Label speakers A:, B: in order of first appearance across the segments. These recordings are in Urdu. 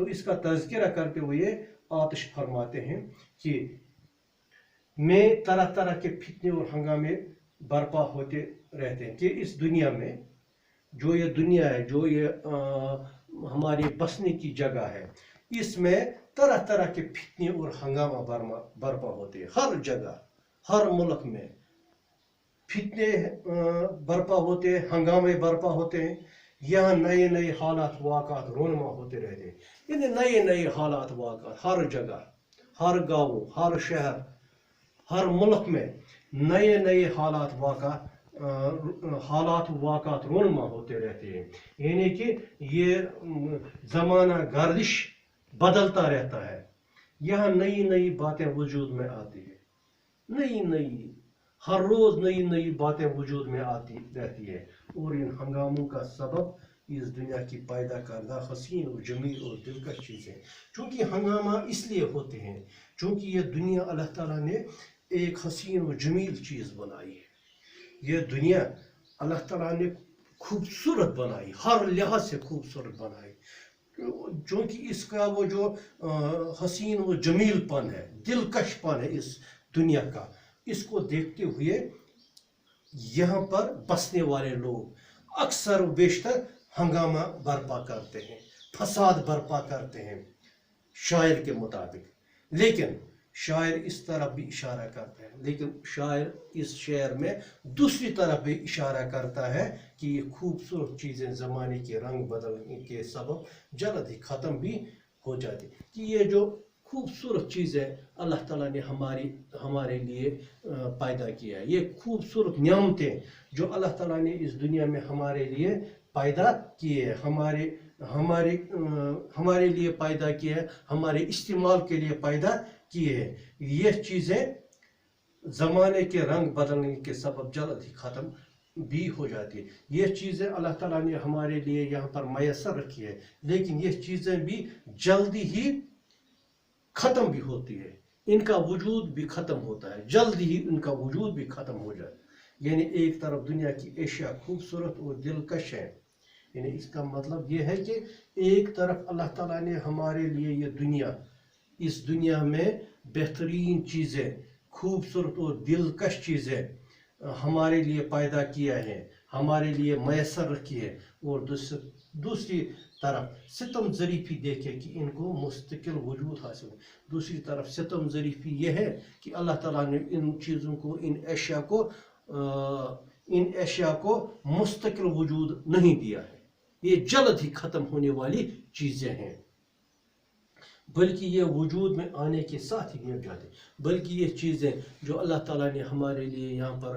A: تو اس کا تذکرہ کرتے ہوئے آتش فرماتے ہیں کہ میں طرح طرح کے فتنے اور ہنگامے برپا ہوتے رہتے ہیں کہ اس دنیا میں جو یہ دنیا ہے، جو یہ ہماری بسنے کی جگہ ہے، اس میں طرح طرح کے فتنے اور ہنگامہ برپا ہوتے ہیں. ہر جگہ، ہر ملک میں فتنے برپا ہوتے ہیں، ہنگامے برپا ہوتے ہیں. یہاں نئے نئے حالات واقعات رونما ہوتے رہتے ہیں. یعنی نئے نئے حالات واقعات ہر جگہ، ہر گاؤں، ہر شہر، ہر ملک میں نئے نئے حالات واقعات رونما ہوتے رہتے ہیں. یعنی کہ یہ زمانہ گردش بدلتا رہتا ہے. یہاں نئی نئی باتیں وجود میں آتی ہیں، نئی نئی، ہر روز نئی نئی باتیں وجود میں آتی رہتی ہے. اور ان ہنگاموں کا سبب اس دنیا کی پیدا کردہ حسین و جمیل اور دلکش چیزیں. چونکہ ہنگامہ اس لیے ہوتے ہیں چونکہ یہ دنیا اللہ تعالیٰ نے ایک حسین و جمیل چیز بنائی ہے. یہ دنیا اللہ تعالیٰ نے خوبصورت بنائی، ہر لحاظ سے خوبصورت بنائی. چونکہ اس کا وہ جو حسین و جمیل پن ہے، دلکش پن ہے اس دنیا کا، اس کو دیکھتے ہوئے یہاں پر بسنے والے لوگ اکثر و بیشتر ہنگامہ برپا کرتے ہیں، فساد برپا کرتے ہیں شاعر کے مطابق. لیکن شاعر اس طرف بھی اشارہ کرتا ہے، لیکن شاعر اس شعر میں دوسری طرف بھی اشارہ کرتا ہے کہ یہ خوبصورت چیزیں زمانے کے رنگ بدلنے کے سبب جلد ہی ختم بھی ہو جاتی. کہ یہ جو خوبصورت چیزیں اللہ تعالیٰ نے ہمارے لیے پیدا کیا ہے، یہ خوبصورت نعمتیں جو اللہ تعالیٰ نے اس دنیا میں ہمارے لیے پیدا کیے ہیں، ہمارے لیے پیدا کیے ہیں، ہمارے استعمال کے لیے پیدا کیے ہیں، یہ چیزیں زمانے کے رنگ بدلنے کے سبب جلد ہی ختم بھی ہو جاتی ہے. یہ چیزیں اللہ تعالیٰ نے ہمارے لیے یہاں پر میسر رکھی ہے، لیکن یہ چیزیں بھی جلدی ہی ختم بھی ہوتی ہے. ان کا وجود بھی ختم ہوتا ہے، جلدی ہی ان کا وجود بھی ختم ہو جاتا ہے. یعنی ایک طرف دنیا کی اشیاء خوبصورت اور دلکش ہے، یعنی اس کا مطلب یہ ہے کہ ایک طرف اللہ تعالیٰ نے ہمارے لیے یہ دنیا، اس دنیا میں بہترین چیزیں، خوبصورت اور دلکش چیزیں ہمارے لیے پیدا کیا ہے، ہمارے لیے میسر رکھی ہے. اور دوسری طرف ستم ظریفی دیکھے کہ ان کو مستقل وجود حاصل ہو. دوسری طرف ستم ظریفی یہ ہے کہ اللہ تعالیٰ نے ان چیزوں کو، ان اشیاء کو مستقل وجود نہیں دیا ہے. یہ جلد ہی ختم ہونے والی چیزیں ہیں، بلکہ یہ وجود میں آنے کے ساتھ ہی مٹ جاتے. بلکہ یہ چیزیں جو اللہ تعالیٰ نے ہمارے لیے یہاں پر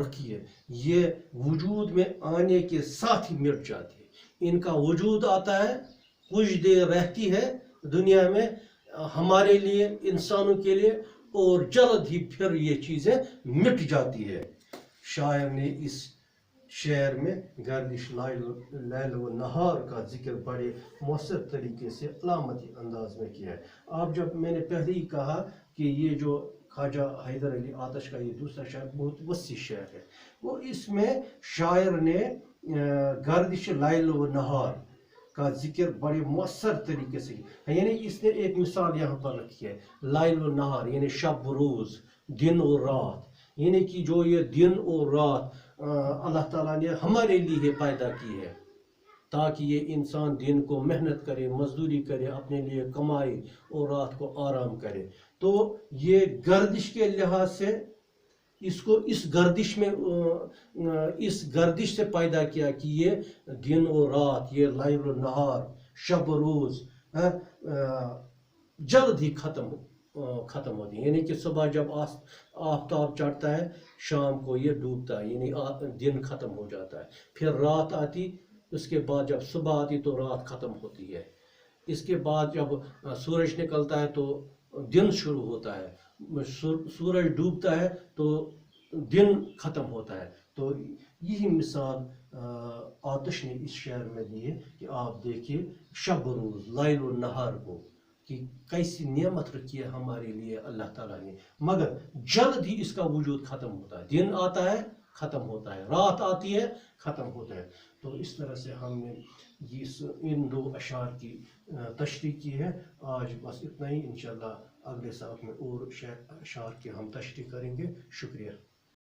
A: رکھی ہے، یہ وجود میں آنے کے ساتھ ہی مٹ جاتی ہے. ان کا وجود آتا ہے، کچھ دیر رہتی ہے دنیا میں ہمارے لیے، انسانوں کے لیے، اور جلد ہی پھر یہ چیزیں مٹ جاتی ہے. شاعر نے اس شعر میں گردش لیل و نہار کا ذکر بڑے مؤثر طریقے سے علامتی انداز میں کیا ہے. جب میں نے پہلے ہی کہا کہ یہ جو خواجہ حیدر علی آتش کا یہ دوسرا شعر بہت وسیع شعر ہے، وہ اس میں شاعر نے گردش لیل و نہار کا ذکر بڑے مؤثر طریقے سے کیا. یعنی اس نے ایک مثال یہاں پر رکھی ہے، لیل و نہار یعنی شب و روز، دن اور رات. یعنی کہ جو یہ دن اور رات اللہ تعالیٰ نے ہمارے لیے پیدا کی ہے، تاکہ یہ انسان دن کو محنت کرے، مزدوری کرے، اپنے لیے کمائے، اور رات کو آرام کرے. تو یہ گردش کے لحاظ سے اس کو اس گردش سے پیدا کیا کہ یہ دن اور رات، یہ لیل و نہار، شب و روز جلد ہی ختم ہوتی ہے. یعنی کہ صبح جب آفتاب چڑھتا ہے، شام کو یہ ڈوبتا ہے، یعنی دن ختم ہو جاتا ہے. پھر رات آتی، اس کے بعد جب صبح آتی تو رات ختم ہوتی ہے. اس کے بعد جب سورج نکلتا ہے تو دن شروع ہوتا ہے، سورج ڈوبتا ہے تو دن ختم ہوتا ہے. تو یہی مثال آتش نے اس شعر میں دی ہے کہ آپ دیکھیے شب و روز، لیل و نہار کو، کہ کیسی نعمت رکھی ہے ہمارے لیے اللہ تعالیٰ نے، مگر جلد ہی اس کا وجود ختم ہوتا ہے. دن آتا ہے، ختم ہوتا ہے، رات آتی ہے، ختم ہوتا ہے. تو اس طرح سے ہم نے ان دو اشعار کی تشریح کی ہے. آج بس اتنا ہی. انشاءاللہ اگلے ساتھ میں اور اشعار کی ہم تشریح کریں گے. شکریہ.